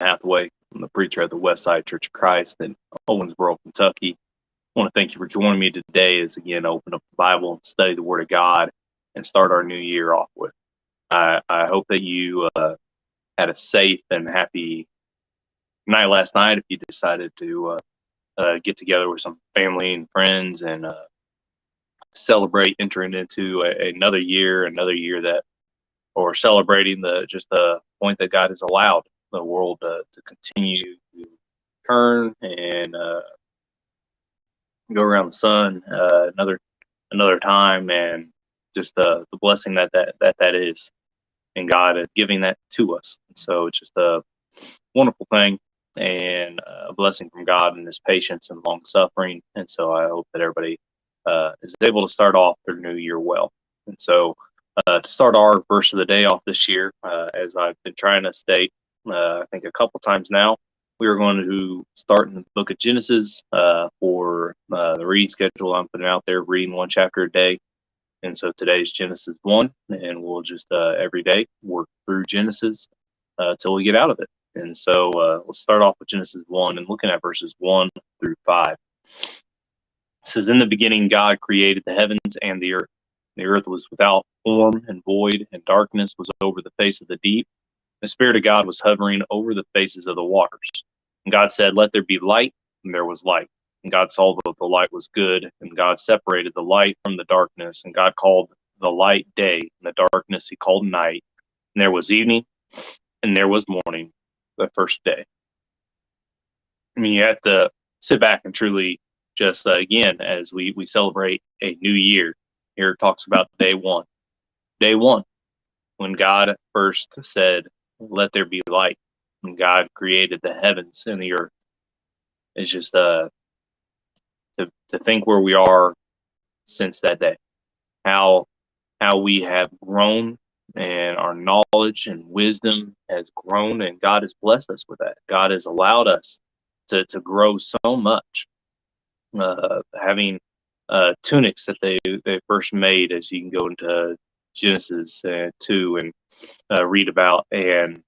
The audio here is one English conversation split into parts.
Hathaway. I'm the preacher at the Westside Church of Christ in Owensboro, Kentucky. I want to thank you for joining me today as again open up the Bible and study the Word of God and start our new year off with. I hope that you had a safe and happy night last night if you decided to get together with some family and friends and celebrate entering into another year that, or celebrating the point that God has allowed the world to continue to turn and go around the sun another time, and just the blessing that is, and God is giving that to us. So it's just a wonderful thing and a blessing from God and His patience and long suffering. And so I hope that everybody is able to start off their new year well. And so to start our verse of the day off this year, as I've been trying to state, I think a couple times now, we are going to start in the book of Genesis for the reading schedule I'm putting out there, reading one chapter a day. And so today's Genesis 1, and we'll just every day work through Genesis till we get out of it. And so let's start off with Genesis 1 and looking at verses 1 through 5. It says, "In the beginning, God created the heavens and the earth. The earth was without form and void, and darkness was over the face of the deep. The Spirit of God was hovering over the faces of the waters. And God said, 'Let there be light,' and there was light. And God saw that the light was good, and God separated the light from the darkness. And God called the light day, and the darkness He called night. And there was evening, and there was morning, the first day." I mean, you have to sit back and truly just, again, as we celebrate a new year, here it talks about day one. Day one, when God first said, "Let there be light," and God created the heavens and the earth. It's just to think where we are since that day, how we have grown, and our knowledge and wisdom has grown, and God has blessed us with that. God has allowed us to grow so much, having tunics that they first made, as you can go into Genesis 2 and read about and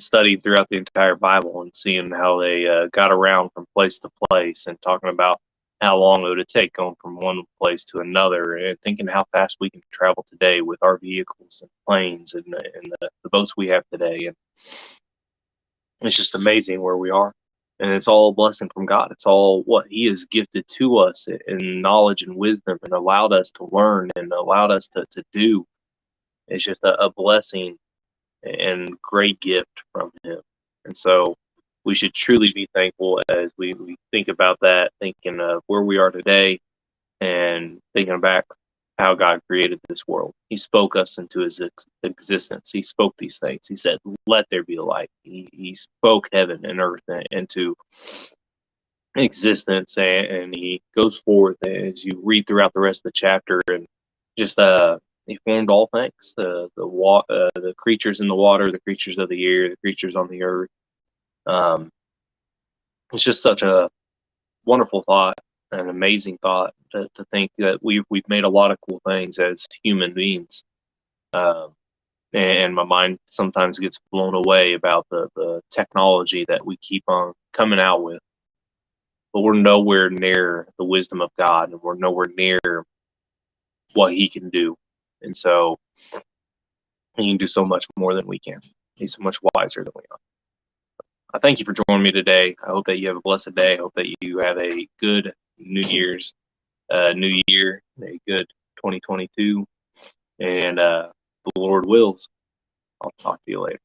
studied throughout the entire Bible, and seeing how they got around from place to place, and talking about how long it would take going from one place to another, and thinking how fast we can travel today with our vehicles and planes and the boats we have today. And it's just amazing where we are. And it's all a blessing from God. It's all what He has gifted to us in knowledge and wisdom, and allowed us to learn and allowed us to do. It's just a blessing and great gift from Him. And so we should truly be thankful as we think about that, thinking of where we are today and thinking back how God created this world. He spoke us into His existence. He spoke these things. He said, "Let there be light." He spoke heaven and earth into existence, and He goes forth as you read throughout the rest of the chapter, and just He formed all things, the creatures in the water, the creatures of the air, the creatures on the earth. It's just such a wonderful thought, an amazing thought to think that we've made a lot of cool things as human beings. And my mind sometimes gets blown away about the technology that we keep on coming out with. But we're nowhere near the wisdom of God, and we're nowhere near what He can do. And so He can do so much more than we can. He's so much wiser than we are. I thank you for joining me today. I hope that you have a blessed day. I hope that you have a good New Year's, New Year, a good 2022. And the Lord wills, I'll talk to you later.